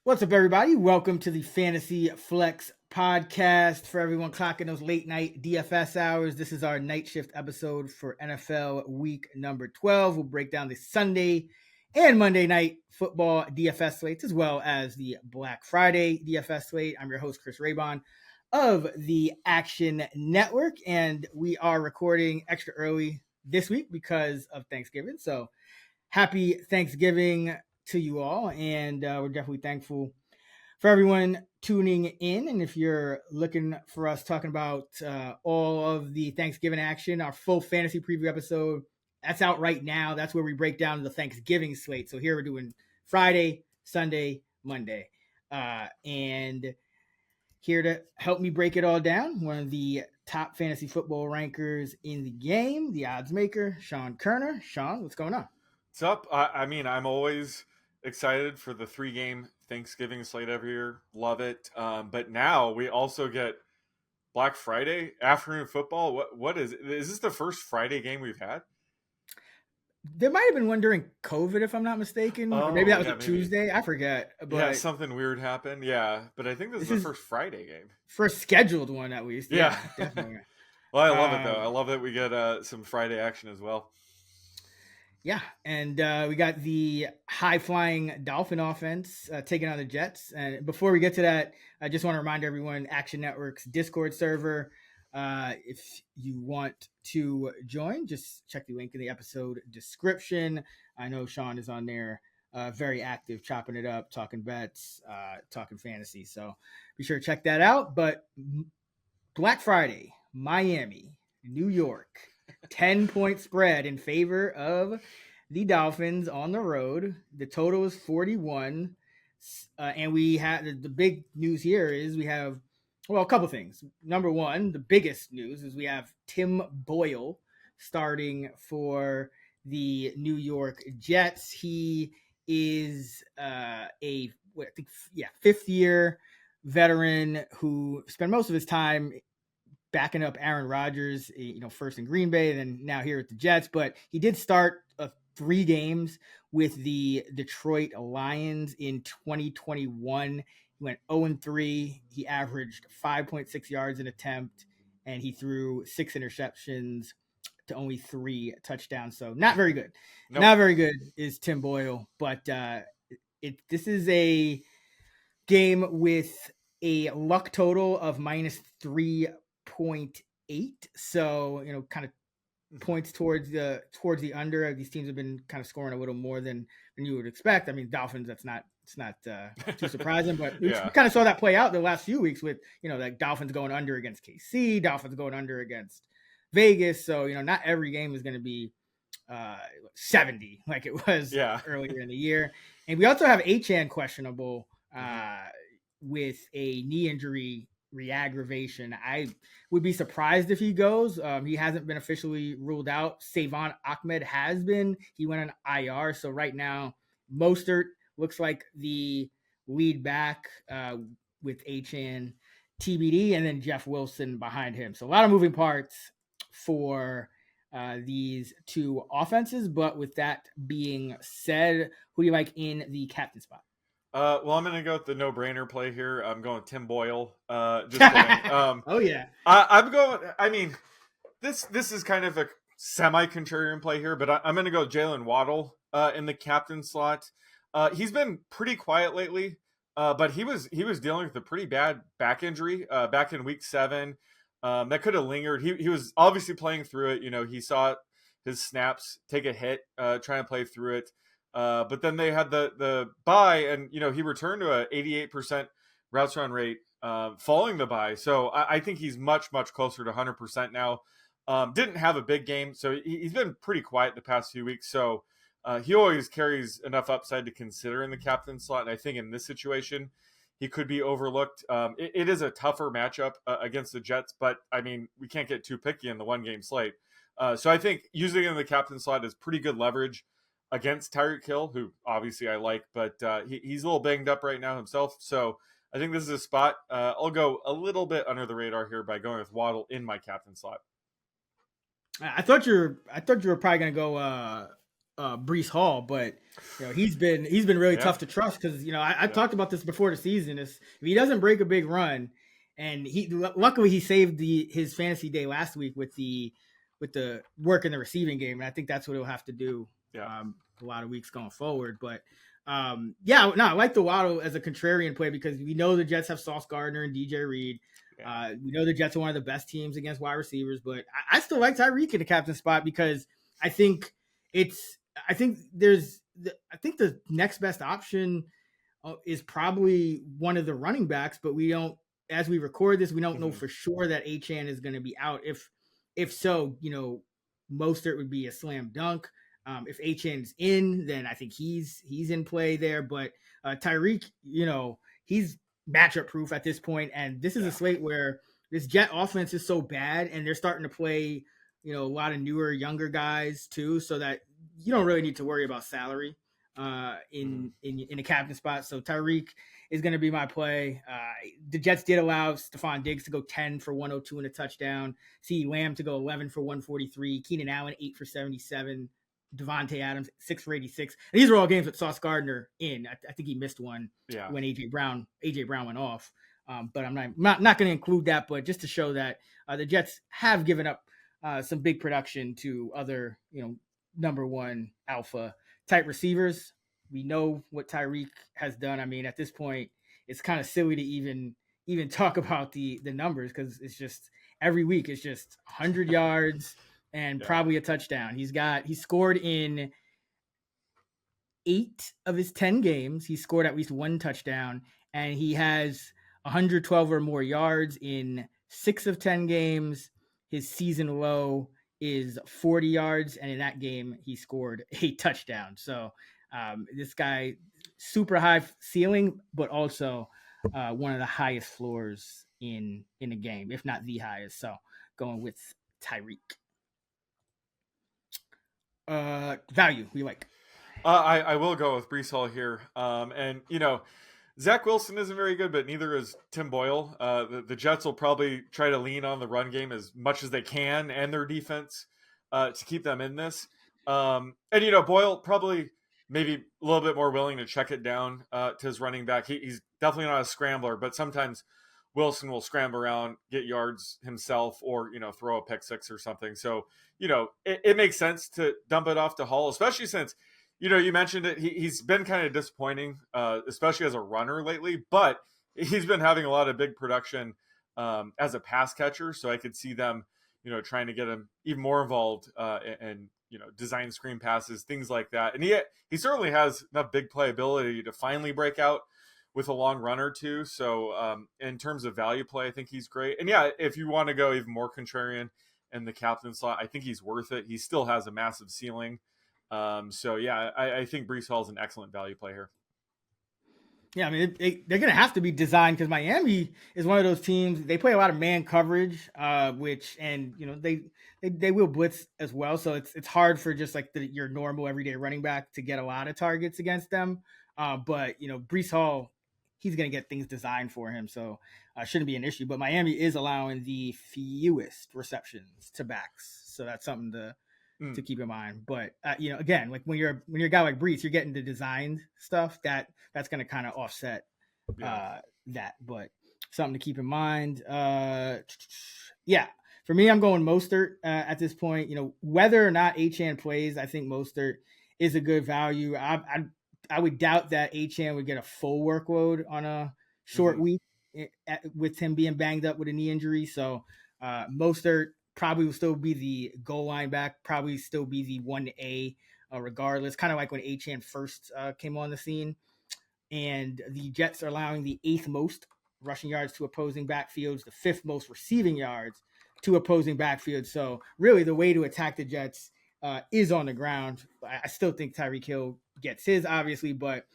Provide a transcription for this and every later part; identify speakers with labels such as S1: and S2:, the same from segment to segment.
S1: What's up, everybody? Welcome to the Fantasy Flex podcast. For everyone clocking those late night DFS hours, this is our night shift episode for NFL week number 12. We'll break down the Sunday and Monday night football DFS slates, as well as the Black Friday DFS slate. I'm your host, Chris Raybon of the Action Network, and we are recording extra early this week because of Thanksgiving. So happy Thanksgiving to you all, and we're definitely thankful for everyone tuning in. And if you're looking for us talking about all of the Thanksgiving action, our full fantasy preview episode, that's out right now. That's where we break down the Thanksgiving slate. So here we're doing Friday, Sunday, Monday, and here to help me break it all down, one of the top fantasy football rankers in the game, the odds maker, Sean Kerner. Sean, what's going on?
S2: What's up? I'm always excited for the 3-game Thanksgiving slate every year. Love it. But now we also get Black Friday afternoon football. What is it? Is this the first Friday game we've had?
S1: There might have been one during COVID, if I'm not mistaken. Or maybe that was a Tuesday. I forget. But
S2: yeah, something weird happened. Yeah, but I think this is the first Friday game.
S1: First scheduled one, at least.
S2: Yeah.
S1: Definitely.
S2: Well, I love it, though. I love that we get some Friday action as well.
S1: Yeah, and we got the high-flying Dolphin offense taking on the Jets. And before we get to that, I just want to remind everyone, Action Network's Discord server, if you want to join, just check the link in the episode description. I know Sean is on there, very active, chopping it up, talking bets, talking fantasy. So be sure to check that out. But Black Friday, Miami, New York, 10-point spread in favor of the Dolphins on the road. The total is 41. And we had the big news here is we have, well, a couple things. Number one, the biggest news is we have Tim Boyle starting for the New York Jets. He is fifth-year veteran who spent most of his time backing up Aaron Rodgers, first in Green Bay, and then now here at the Jets. But he did start 3 games with the Detroit Lions in 2021. He went 0-3. He averaged 5.6 yards an attempt, and he threw 6 interceptions to only 3 touchdowns. So not very good. Nope. Not very good is Tim Boyle. But this is a game with a luck total of -3.8, so kind of points towards the under. These teams have been kind of scoring a little more than you would expect. I mean, Dolphins, it's not too surprising, but we kind of saw that play out the last few weeks with like Dolphins going under against KC, Dolphins going under against Vegas. So not every game is going to be 70 like it was earlier in the year. And we also have Achane questionable with a knee injury re-aggravation. I would be surprised if he goes. He hasn't been officially ruled out. Savon Ahmed has been. He went on IR. So right now, Mostert looks like the lead back with Achane TBD, and then Jeff Wilson behind him. So a lot of moving parts for these two offenses. But with that being said, who do you like in the captain spot?
S2: Well, I'm going to go with the no-brainer play here. I'm going with Tim Boyle. Just kidding.
S1: Oh, yeah.
S2: I'm going – I mean, this is kind of a semi-contrarian play here, but I'm going to go Jalen Waddle in the captain slot. He's been pretty quiet lately, but he was dealing with a pretty bad back injury back in week 7. That could have lingered. He was obviously playing through it. He saw his snaps take a hit trying to play through it. But then they had the bye, and he returned to a 88% routes run rate following the bye. So I think he's much closer to 100% now. Didn't have a big game, so he's been pretty quiet the past few weeks. So he always carries enough upside to consider in the captain slot. And I think in this situation, he could be overlooked. It is a tougher matchup against the Jets, but I mean, we can't get too picky in the 1-game slate. So I think using him in the captain slot is pretty good leverage against Tyreek Hill, who obviously I like, but he's a little banged up right now himself. So I think this is a spot. I'll go a little bit under the radar here by going with Waddle in my captain slot.
S1: I thought you were probably going to go Brees Hall, but he's been really
S2: Yeah.
S1: tough to trust because I talked about this before the season. If he doesn't break a big run, and luckily he saved his fantasy day last week with the work in the receiving game, and I think that's what he'll have to do
S2: Yeah.
S1: a lot of weeks going forward. But yeah, no, I like the Waddle as a contrarian play because we know the Jets have Sauce Gardner and DJ Reed.
S2: Yeah.
S1: We know the Jets are one of the best teams against wide receivers, but I still like Tyreek in the captain spot because I think I think the next best option is probably one of the running backs, but we don't, as we record this, we don't know for sure that Achane is going to be out. If so, Mostert would be a slam dunk. If Achane's in, then I think he's in play there. But Tyreek, he's matchup proof at this point, and this is a slate where this Jet offense is so bad, and they're starting to play, a lot of newer, younger guys too, so that you don't really need to worry about salary in a captain spot. So Tyreek is going to be my play. The Jets did allow Stephon Diggs to go 10 for 102 and a touchdown. CeeDee Lamb to go 11 for 143. Keenan Allen 8 for 77. Devontae Adams 6 for 86. And these are all games with Sauce Gardner in. I think he missed one when AJ Brown went off. But I'm not going to include that. But just to show that the Jets have given up some big production to other number one alpha type receivers. We know what Tyreek has done. I mean, at this point, it's kind of silly to even talk about the numbers because it's just every week it's just 100 yards and probably a touchdown. He scored in 8 of his 10 games. He scored at least one touchdown, and he has 112 or more yards in 6 of 10 games. His season low is 40 yards, and in that game he scored a touchdown. So this guy, super high ceiling, but also one of the highest floors in a game, if not the highest. So going with Tyreek. Value we like.
S2: I will go with Brees Hall here. And Zach Wilson isn't very good, but neither is Tim Boyle. The Jets will probably try to lean on the run game as much as they can and their defense to keep them in this. And Boyle probably maybe a little bit more willing to check it down to his running back. He's definitely not a scrambler, but sometimes Wilson will scramble around, get yards himself, or throw a pick six or something. So it makes sense to dump it off to Hall, especially since you mentioned it. He's been kind of disappointing, especially as a runner lately, but he's been having a lot of big production as a pass catcher. So I could see them, trying to get him even more involved and design screen passes, things like that. And he certainly has enough big playability to finally break out with a long run or two. So in terms of value play, I think he's great. And yeah, if you want to go even more contrarian in the captain slot, I think he's worth it. He still has a massive ceiling. So yeah, I think Brees Hall is an excellent value play here.
S1: Yeah, I mean they're going to have to be designed because Miami is one of those teams. They play a lot of man coverage, they will blitz as well. So it's hard for just like your normal everyday running back to get a lot of targets against them. But Brees Hall, he's going to get things designed for him, so shouldn't be an issue. But Miami is allowing the fewest receptions to backs, so that's something to keep in mind. But again, like when you're a guy like Brees, you're getting the designed stuff that's going to kind of offset that. But something to keep in mind. For me, I'm going Mostert at this point. Whether or not Achane plays, I think Mostert is a good value. I would doubt that Achane would get a full workload on a short week with him being banged up with a knee injury. So Mostert probably will still be the goal line back, probably still be the 1A regardless, kind of like when Achane first came on the scene. And the Jets are allowing the 8th most rushing yards to opposing backfields, the 5th most receiving yards to opposing backfields. So really the way to attack the Jets is on the ground. I still think Tyreek Hill gets his, obviously, but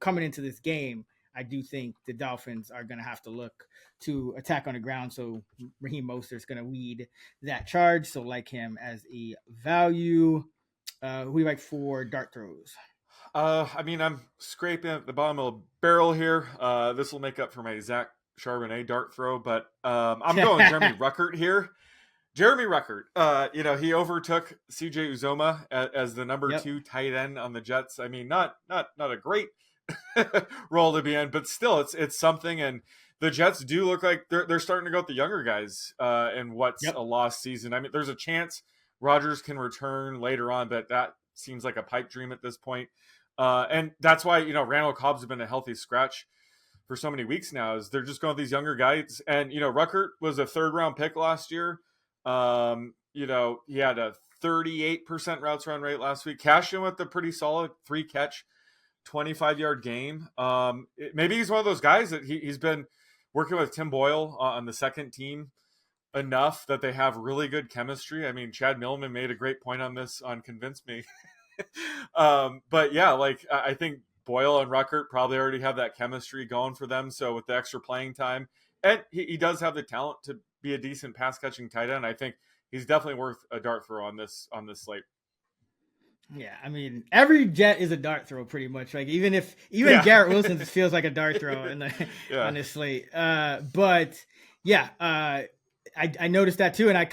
S1: coming into this game, I do think the Dolphins are going to have to look to attack on the ground. So Raheem Mostert is going to lead that charge. So like him as a value. Who do you like for dart throws?
S2: I'm scraping at the bottom of the barrel here. This will make up for my Zach Charbonnet dart throw, but I'm going Jeremy Ruckert here. Jeremy Ruckert, he overtook CJ Uzoma as the number
S1: Yep.
S2: 2 tight end on the Jets. I mean, not a great role to be in, but still, it's something. And the Jets do look like they're starting to go with the younger guys in what's a
S1: Yep.
S2: lost season. I mean, there's a chance Rodgers can return later on, but that seems like a pipe dream at this point. And that's why Randall Cobb's been a healthy scratch for so many weeks now. Is they're just going with these younger guys, and Ruckert was a 3rd-round pick last year. He had a 38% routes run rate last week. Cashed in with a pretty solid 3-catch, 25-yard game. Maybe he's one of those guys that he's been working with Tim Boyle on the second team enough that they have really good chemistry. I mean, Chad Millman made a great point on this on Convince Me. But yeah, I think Boyle and Ruckert probably already have that chemistry going for them. So with the extra playing time, and he does have the talent to be a decent pass catching tight end. I think he's definitely worth a dart throw on this slate.
S1: Yeah, I mean, every Jet is a dart throw pretty much. Like even Garrett Wilson feels like a dart throw on this slate. But yeah, I noticed that too, and I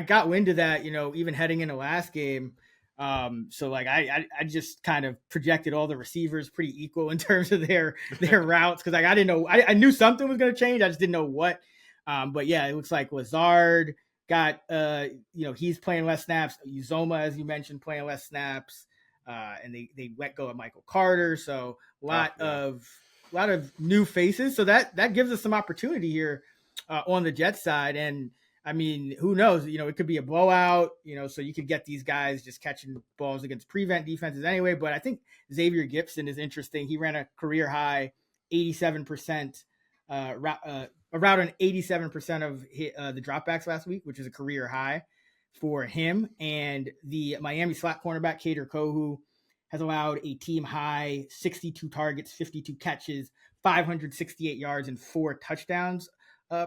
S1: got wind of that. Even heading into last game. So I just kind of projected all the receivers pretty equal in terms of their routes because I didn't know I knew something was going to change. I just didn't know what. But yeah, it looks like Lazard got he's playing less snaps. Uzoma, as you mentioned, playing less snaps. And they let go of Michael Carter. So a lot of new faces. So that gives us some opportunity here on the Jets side. And I mean, who knows? It could be a blowout, so you could get these guys just catching balls against prevent defenses anyway. But I think Xavier Gipson is interesting. He ran a career high 87%, around an 87% of the dropbacks last week, which is a career high for him. And the Miami slot cornerback, Kader Kohu, has allowed a team high 62 targets, 52 catches, 568 yards, and 4 touchdowns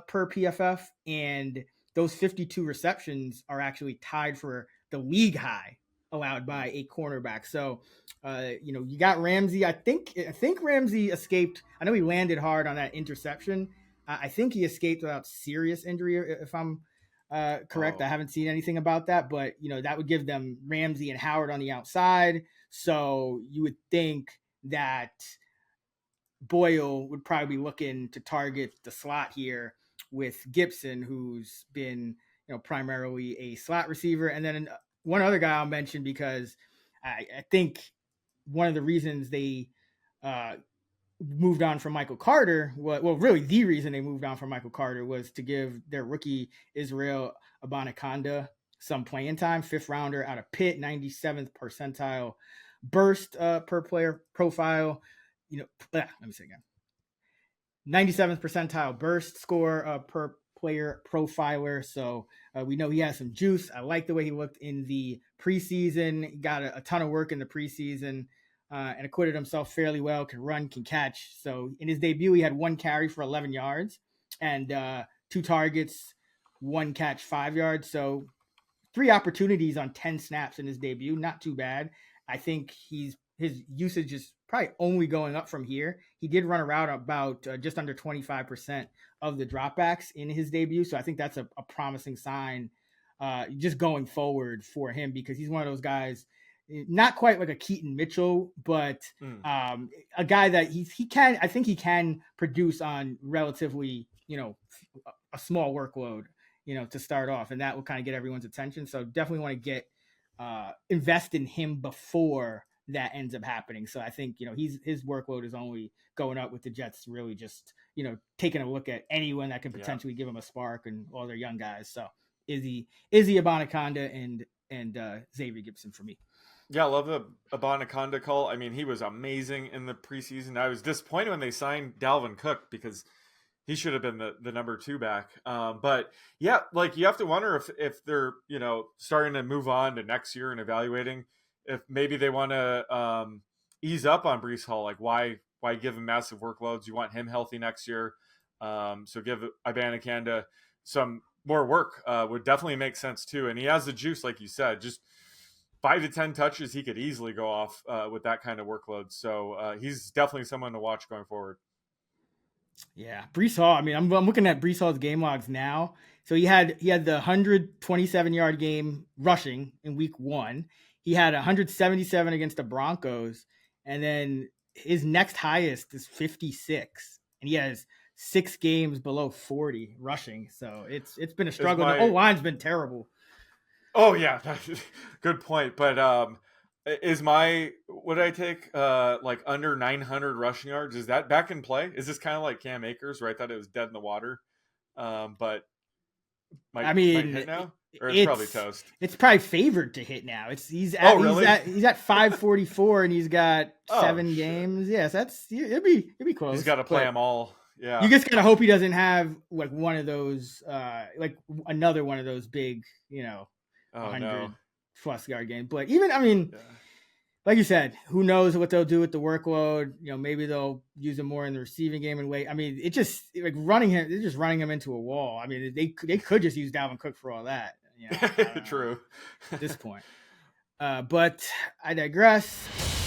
S1: per PFF. And those 52 receptions are actually tied for the league high allowed by a cornerback. So, you got Ramsey. I think Ramsey escaped. I know he landed hard on that interception. I think he escaped without serious injury, if I'm correct. I haven't seen anything about that, but that would give them Ramsey and Howard on the outside. So you would think that Boyle would probably be looking to target the slot here with Gipson, who's been primarily a slot receiver. And then one other guy I'll mention because I think one of the reasons they moved on from Michael Carter, really the reason they moved on from Michael Carter was to give their rookie Israel Abanikanda some playing time. 5th rounder out of Pitt, 97th percentile burst per player profile. Let me say again. 97th percentile burst score per player profiler. So we know he has some juice. I like the way he looked in the preseason. He got a ton of work in the preseason and acquitted himself fairly well, can run, can catch. So in his debut, he had 1 carry for 11 yards and 2 targets, 1 catch, 5 yards. So 3 opportunities on 10 snaps in his debut. Not too bad. I think his usage is probably only going up from here. He did run a route about just under 25% of the dropbacks in his debut. So I think that's a promising sign just going forward for him because he's one of those guys, not quite like a Keaton Mitchell, but a guy that I think he can produce on relatively, a small workload, to start off. And that will kind of get everyone's attention. So definitely want to invest in him before that ends up happening. So I think, his workload is only going up with the Jets really just, taking a look at anyone that can potentially give him a spark and all their young guys. So Izzy Abanikanda and Xavier Gipson for me.
S2: Yeah, I love the Abanikanda call. I mean, he was amazing in the preseason. I was disappointed when they signed Dalvin Cook because he should have been the number 2 back. But yeah, you have to wonder if they're, starting to move on to next year and evaluating if maybe they want to ease up on Breece Hall. Why give him massive workloads? You want him healthy next year. So give Abanikanda some more work would definitely make sense too. And he has the juice, like you said, just 5 to 10 touches. He could easily go off with that kind of workload. So he's definitely someone to watch going forward.
S1: Yeah, Brees Hall. I mean, I'm looking at Brees Hall's game logs now. So he had the 127-yard game rushing in week 1. He had 177 against the Broncos, and then his next highest is 56, and he has 6 games below 40 rushing. So it's been a struggle. The O-line's been terrible.
S2: Oh yeah, good point. But what did I take like under 900 rushing yards? Is that back in play? Is this kind of like Cam Akers, where I thought it was dead in the water? But might hit now, or it's probably toast.
S1: It's probably favored to hit now. He's at 544 and he's got 7 games. Yes, it'd be close.
S2: He's got to play them all. Yeah,
S1: you just gotta hope he doesn't have like one of those, like another one of those big, 100+ yard game. But even, I mean, like you said, who knows what they'll do with the workload? Maybe they'll use him more in the receiving game and wait. I mean, it just like they're just running him into a wall. I mean, they could just use Dalvin Cook for all that.
S2: True.
S1: At this point. But I digress.